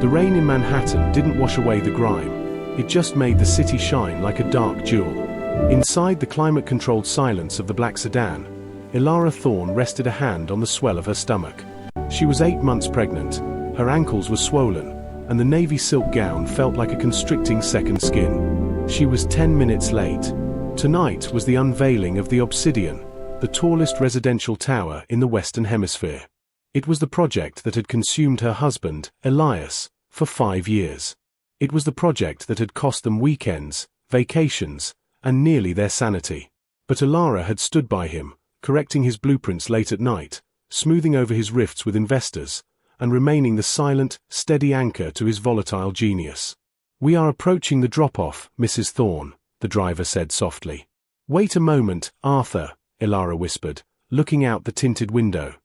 The rain in Manhattan didn't wash away the grime. It just made the city shine like a dark jewel. Inside the climate-controlled silence of the black sedan, Ilara Thorne rested a hand on the swell of her stomach. She was 8 months pregnant, her ankles were swollen, and the navy silk gown felt like a constricting second skin. She was 10 minutes late. Tonight was the unveiling of the Obsidian, the tallest residential tower in the Western Hemisphere. It was the project that had consumed her husband, Elias, for 5 years. It was the project that had cost them weekends, vacations, and nearly their sanity. But Ilara had stood by him, correcting his blueprints late at night, smoothing over his rifts with investors, and remaining the silent, steady anchor to his volatile genius. "We are approaching the drop-off, Mrs. Thorne," the driver said softly. "Wait a moment, Arthur," Ilara whispered, looking out the tinted window.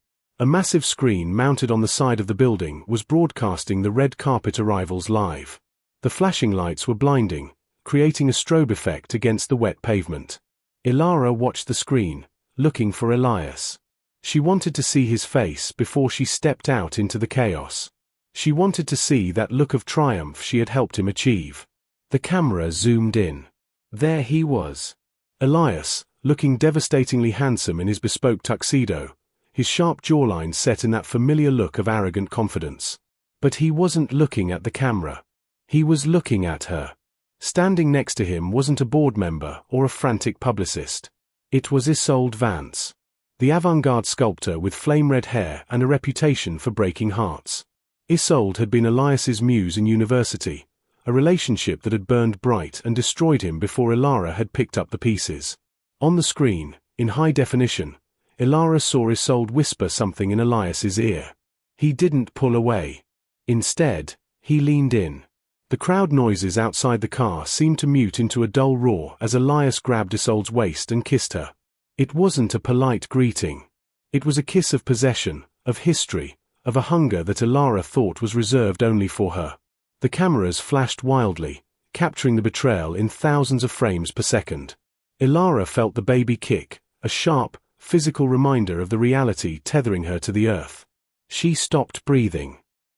A massive screen mounted on the side of the building was broadcasting the red carpet arrivals live. The flashing lights were blinding, creating a strobe effect against the wet pavement. Ilara watched the screen, looking for Elias. She wanted to see his face before she stepped out into the chaos. She wanted to see that look of triumph she had helped him achieve. The camera zoomed in. There he was. Elias, looking devastatingly handsome in his bespoke tuxedo, his sharp jawline set in that familiar look of arrogant confidence. But he wasn't looking at the camera. He was looking at her. Standing next to him wasn't a board member or a frantic publicist. It was Isolde Vance, the avant-garde sculptor with flame-red hair and a reputation for breaking hearts. Isolde had been Elias's muse in university, a relationship that had burned bright and destroyed him before Ilara had picked up the pieces. On the screen, in high definition, Ilara saw Isolde whisper something in Elias's ear. He didn't pull away. Instead, he leaned in. The crowd noises outside the car seemed to mute into a dull roar as Elias grabbed Isolde's waist and kissed her. It wasn't a polite greeting. It was a kiss of possession, of history, of a hunger that Ilara thought was reserved only for her. The cameras flashed wildly, capturing the betrayal in thousands of frames per second. Ilara felt the baby kick, a sharp, physical reminder of the reality tethering her to the earth. She stopped breathing.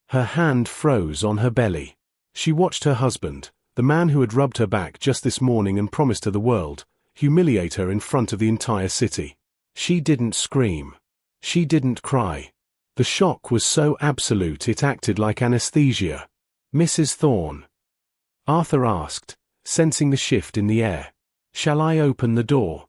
Her hand froze on her belly. She watched her husband, the man who had rubbed her back just this morning and promised her the world, humiliate her in front of the entire city. She didn't scream. She didn't cry. The shock was so absolute it acted like anesthesia. "Mrs. Thorne?" Arthur asked, sensing the shift in the air. "Shall I open the door?"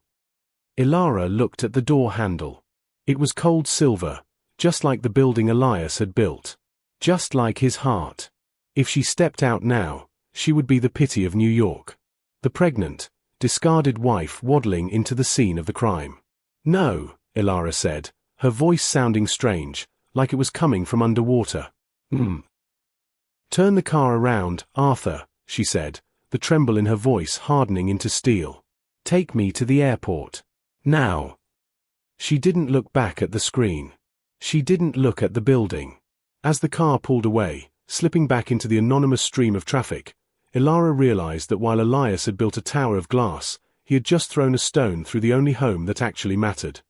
Ilara looked at the door handle. It was cold silver, just like the building Elias had built. Just like his heart. If she stepped out now, she would be the pity of New York. The pregnant, discarded wife waddling into the scene of the crime. "No," Ilara said, her voice sounding strange, like it was coming from underwater. "Turn the car around, Arthur," she said, the tremble in her voice hardening into steel. "Take me to the airport. Now." She didn't look back at the screen. She didn't look at the building. As the car pulled away, slipping back into the anonymous stream of traffic, Ilara realized that while Elias had built a tower of glass, he had just thrown a stone through the only home that actually mattered.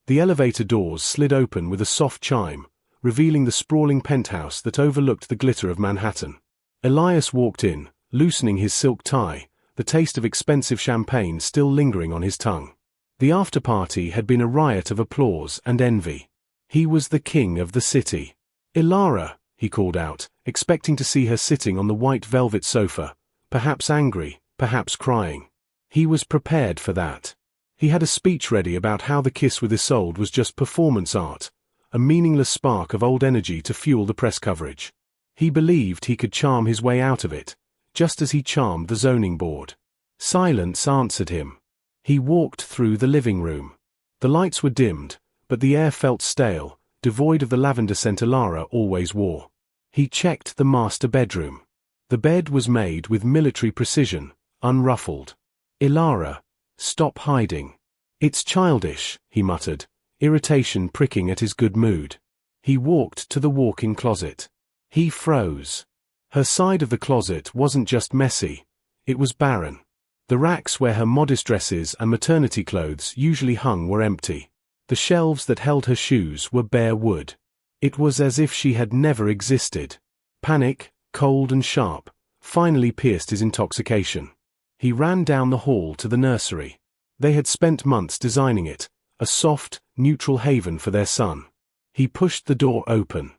The elevator doors slid open with a soft chime, revealing the sprawling penthouse that overlooked the glitter of Manhattan. Elias walked in, loosening his silk tie, the taste of expensive champagne still lingering on his tongue. The after-party had been a riot of applause and envy. He was the king of the city. "Ilara," he called out, expecting to see her sitting on the white velvet sofa, perhaps angry, perhaps crying. He was prepared for that. He had a speech ready about how the kiss with Isolde was just performance art, a meaningless spark of old energy to fuel the press coverage. He believed he could charm his way out of it, just as he charmed the zoning board. Silence answered him. He walked through the living room. The lights were dimmed, but the air felt stale, devoid of the lavender scent Ilara always wore. He checked the master bedroom. The bed was made with military precision, unruffled. "Ilara, stop hiding." "It's childish," he muttered, irritation pricking at his good mood. He walked to the walk-in closet. He froze. Her side of the closet wasn't just messy, it was barren. The racks where her modest dresses and maternity clothes usually hung were empty. The shelves that held her shoes were bare wood. It was as if she had never existed. Panic, cold and sharp, finally pierced his intoxication. He ran down the hall to the nursery. They had spent months designing it, a soft, neutral haven for their son. He pushed the door open.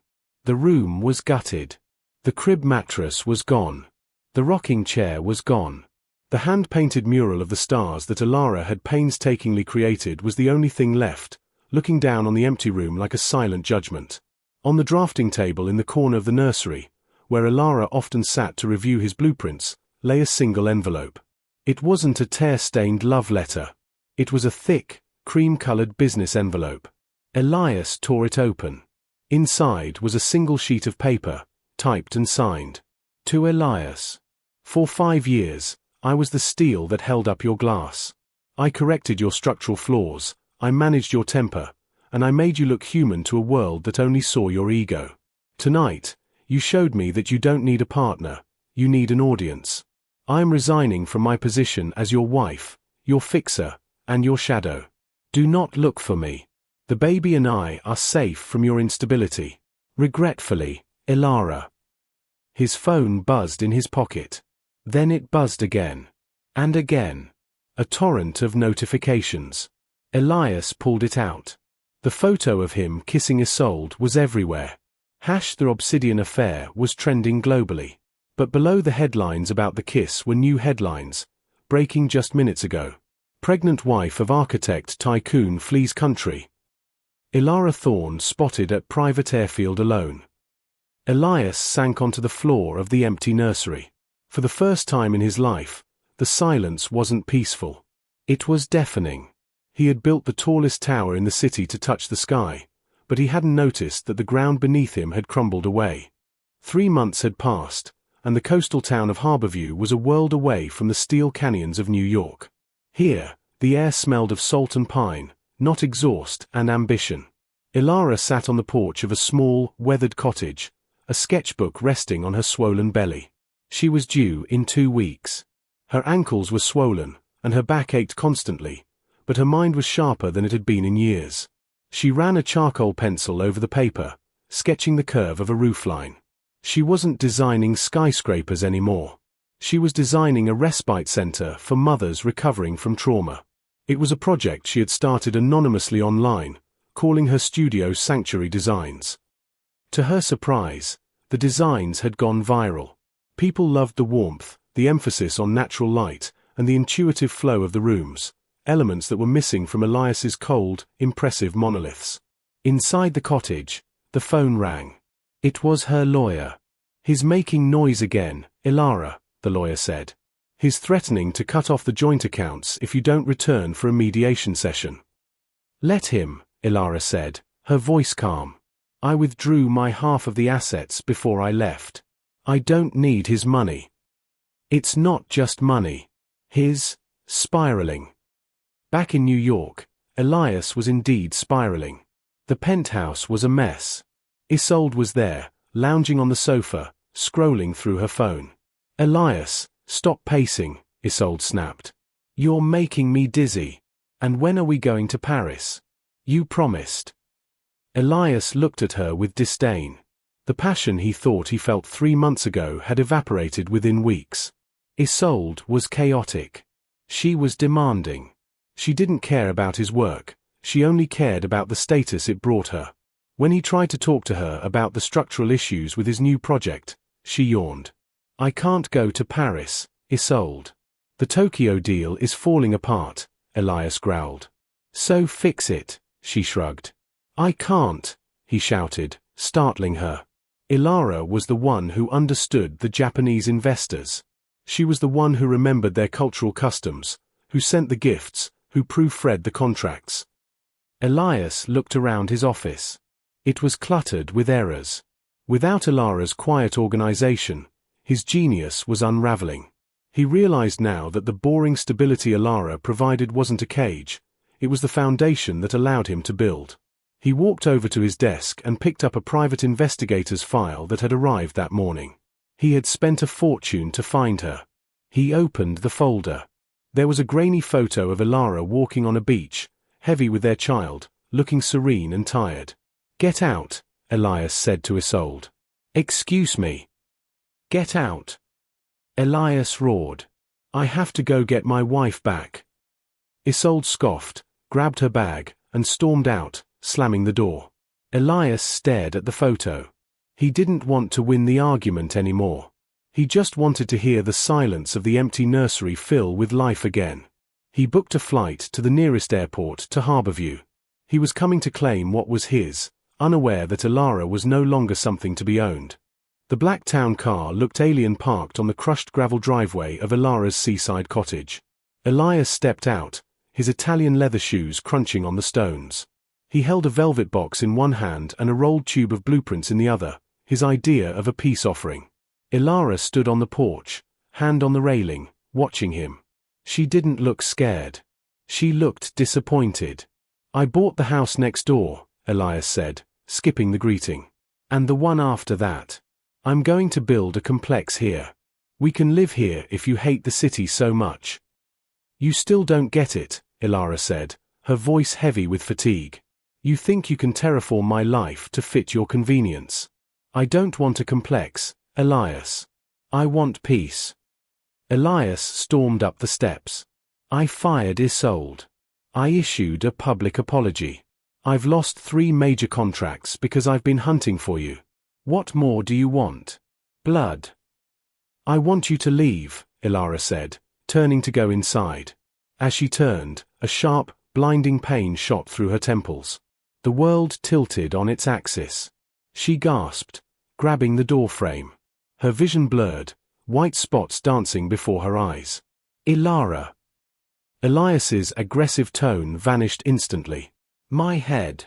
The room was gutted. The crib mattress was gone. The rocking chair was gone. The hand-painted mural of the stars that Ilara had painstakingly created was the only thing left, looking down on the empty room like a silent judgment. On the drafting table in the corner of the nursery, where Ilara often sat to review his blueprints, lay a single envelope. It wasn't a tear-stained love letter. It was a thick, cream-colored business envelope. Elias tore it open. Inside was a single sheet of paper, typed and signed. To Elias. For 5 years, I was the steel that held up your glass. I corrected your structural flaws, I managed your temper, and I made you look human to a world that only saw your ego. Tonight, you showed me that you don't need a partner, you need an audience. I am resigning from my position as your wife, your fixer, and your shadow. Do not look for me. The baby and I are safe from your instability. Regretfully, Ilara. His phone buzzed in his pocket. Then it buzzed again. And again. A torrent of notifications. Elias pulled it out. The photo of him kissing Isolde was everywhere. The Obsidian affair was trending globally. But below the headlines about the kiss were new headlines, breaking just minutes ago. Pregnant wife of architect tycoon flees country. Ilara Thorne spotted at private airfield alone. Elias sank onto the floor of the empty nursery. For the first time in his life, the silence wasn't peaceful. It was deafening. He had built the tallest tower in the city to touch the sky, but he hadn't noticed that the ground beneath him had crumbled away. 3 months had passed, and the coastal town of Harborview was a world away from the steel canyons of New York. Here, the air smelled of salt and pine, not exhaust and ambition. Ilara sat on the porch of a small, weathered cottage, a sketchbook resting on her swollen belly. She was due in 2 weeks. Her ankles were swollen, and her back ached constantly, but her mind was sharper than it had been in years. She ran a charcoal pencil over the paper, sketching the curve of a roofline. She wasn't designing skyscrapers anymore. She was designing a respite center for mothers recovering from trauma. It was a project she had started anonymously online, calling her studio Sanctuary Designs. To her surprise, the designs had gone viral. People loved the warmth, the emphasis on natural light, and the intuitive flow of the rooms, elements that were missing from Elias's cold, impressive monoliths. Inside the cottage, the phone rang. It was her lawyer. He's making noise again, Ilara, the lawyer said. He's threatening to cut off the joint accounts if you don't return for a mediation session. Let him, Ilara said, her voice calm. I withdrew my half of the assets before I left. I don't need his money. It's not just money. His spiraling. Back in New York, Elias was indeed spiraling. The penthouse was a mess. Isolde was there, lounging on the sofa, scrolling through her phone. Elias, stop pacing, Isolde snapped. You're making me dizzy. And when are we going to Paris? You promised. Elias looked at her with disdain. The passion he thought he felt 3 months ago had evaporated within weeks. Isolde was chaotic. She was demanding. She didn't care about his work, she only cared about the status it brought her. When he tried to talk to her about the structural issues with his new project, she yawned. I can't go to Paris, Isolde. The Tokyo deal is falling apart, Elias growled. So fix it, she shrugged. I can't, he shouted, startling her. Ilara was the one who understood the Japanese investors. She was the one who remembered their cultural customs, who sent the gifts, who proofread the contracts. Elias looked around his office. It was cluttered with errors. Without Ilara's quiet organization, his genius was unraveling. He realized now that the boring stability Ilara provided wasn't a cage, it was the foundation that allowed him to build. He walked over to his desk and picked up a private investigator's file that had arrived that morning. He had spent a fortune to find her. He opened the folder. There was a grainy photo of Ilara walking on a beach, heavy with their child, looking serene and tired. Get out, Elias said to Isolde. Excuse me. Get out! Elias roared. I have to go get my wife back. Isolde scoffed, grabbed her bag, and stormed out, slamming the door. Elias stared at the photo. He didn't want to win the argument anymore. He just wanted to hear the silence of the empty nursery fill with life again. He booked a flight to the nearest airport to Harborview. He was coming to claim what was his, unaware that Elara was no longer something to be owned. The black town car looked alien parked on the crushed gravel driveway of Elara's seaside cottage. Elias stepped out, his Italian leather shoes crunching on the stones. He held a velvet box in one hand and a rolled tube of blueprints in the other, his idea of a peace offering. Elara stood on the porch, hand on the railing, watching him. She didn't look scared. She looked disappointed. I bought the house next door, Elias said, skipping the greeting. And the one after that. I'm going to build a complex here. We can live here if you hate the city so much. You still don't get it, Elara said, her voice heavy with fatigue. You think you can terraform my life to fit your convenience. I don't want a complex, Elias. I want peace. Elias stormed up the steps. I fired Isolde. I issued a public apology. I've lost 3 major contracts because I've been hunting for you. What more do you want? Blood. I want you to leave, Elara said, turning to go inside. As she turned, a sharp, blinding pain shot through her temples. The world tilted on its axis. She gasped, grabbing the doorframe. Her vision blurred, white spots dancing before her eyes. Elara. Elias's aggressive tone vanished instantly. My head.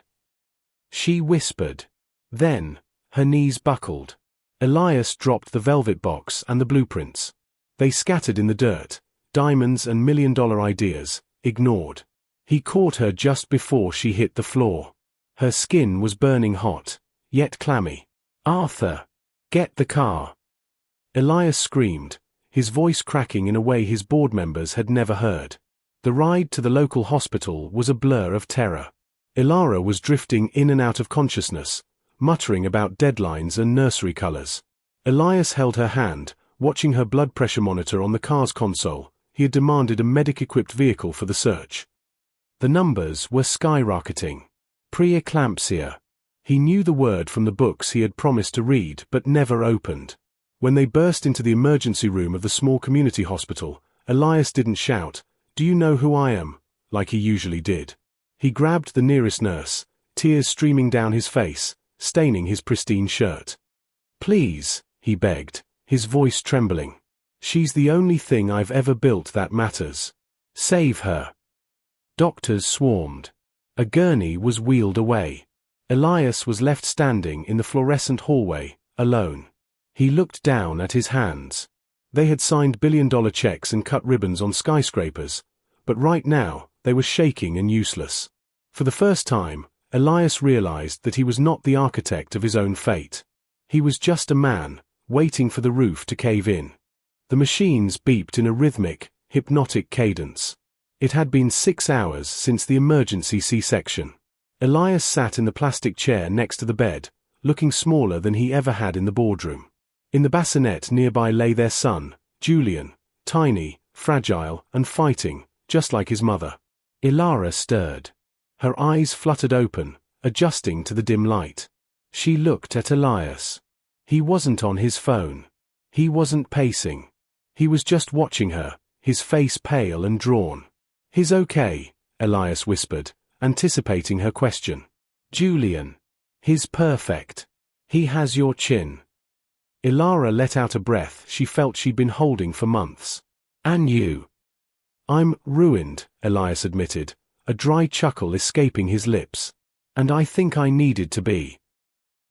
She whispered. Then, her knees buckled. Elias dropped the velvet box and the blueprints. They scattered in the dirt, diamonds and million-dollar ideas, ignored. He caught her just before she hit the floor. Her skin was burning hot, yet clammy. Arthur! Get the car! Elias screamed, his voice cracking in a way his board members had never heard. The ride to the local hospital was a blur of terror. Elara was drifting in and out of consciousness, muttering about deadlines and nursery colors. Elias held her hand, watching her blood pressure monitor on the car's console. He had demanded a medic-equipped vehicle for the search. The numbers were skyrocketing. Preeclampsia. He knew the word from the books he had promised to read but never opened. When they burst into the emergency room of the small community hospital, Elias didn't shout, "Do you know who I am?" like he usually did. He grabbed the nearest nurse, tears streaming down his face, staining his pristine shirt. "Please," he begged, his voice trembling. "She's the only thing I've ever built that matters. Save her." Doctors swarmed. A gurney was wheeled away. Elias was left standing in the fluorescent hallway, alone. He looked down at his hands. They had signed billion-dollar checks and cut ribbons on skyscrapers, but right now, they were shaking and useless. For the first time, Elias realized that he was not the architect of his own fate. He was just a man, waiting for the roof to cave in. The machines beeped in a rhythmic, hypnotic cadence. It had been 6 hours since the emergency C-section. Elias sat in the plastic chair next to the bed, looking smaller than he ever had in the boardroom. In the bassinet nearby lay their son, Julian, tiny, fragile, and fighting, just like his mother. Elara stirred. Her eyes fluttered open, adjusting to the dim light. She looked at Elias. He wasn't on his phone. He wasn't pacing. He was just watching her, his face pale and drawn. "He's okay," Elias whispered, anticipating her question. "Julian. He's perfect. He has your chin." Elara let out a breath she felt she'd been holding for months. "And you?" "I'm ruined," Elias admitted, a dry chuckle escaping his lips. "And I think I needed to be."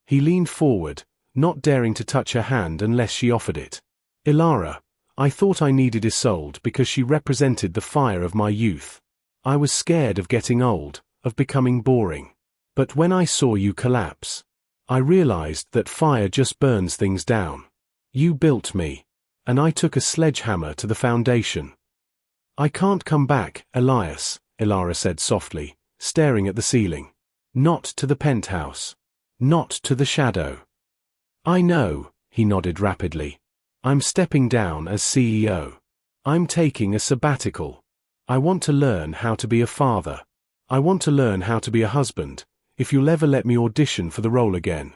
He leaned forward, not daring to touch her hand unless she offered it. "Elara, I thought I needed Isolde because she represented the fire of my youth. I was scared of getting old, of becoming boring. But when I saw you collapse, I realized that fire just burns things down. You built me, and I took a sledgehammer to the foundation." "I can't come back, Elias," Elara said softly, staring at the ceiling. "Not to the penthouse. Not to the shadow." "I know," he nodded rapidly. I'm stepping down as CEO. I'm taking a sabbatical. I want to learn how to be a father. I want to learn how to be a husband, if you'll ever let me audition for the role again."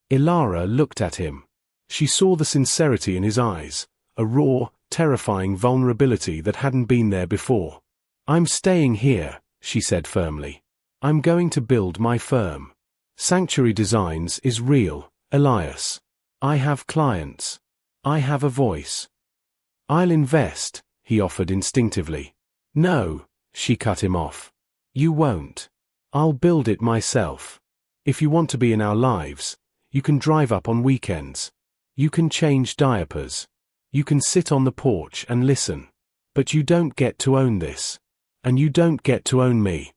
Ilara looked at him. She saw the sincerity in his eyes, a raw, terrifying vulnerability that hadn't been there before. "I'm staying here," she said firmly. "I'm going to build my firm. Sanctuary Designs is real, Elias. I have clients. I have a voice. I'll invest," he offered instinctively. "No," she cut him off. "You won't. I'll build it myself. If you want to be in our lives, you can drive up on weekends. You can change diapers. You can sit on the porch and listen. But you don't get to own this. And you don't get to own me."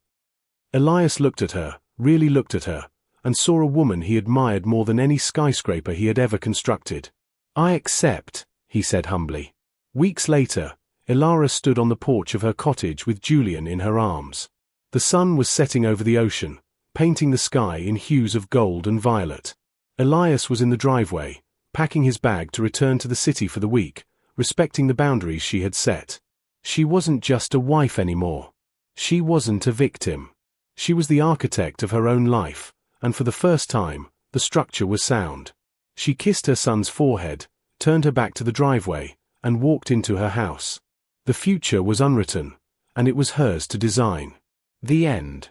Elias looked at her, really looked at her, and saw a woman he admired more than any skyscraper he had ever constructed. "I accept," he said humbly. Weeks later, Ilara stood on the porch of her cottage with Julian in her arms. The sun was setting over the ocean, painting the sky in hues of gold and violet. Elias was in the driveway, packing his bag to return to the city for the week, respecting the boundaries she had set. She wasn't just a wife anymore. She wasn't a victim. She was the architect of her own life, and for the first time, the structure was sound. She kissed her son's forehead, turned her back to the driveway, and walked into her house. The future was unwritten, and it was hers to design. The end.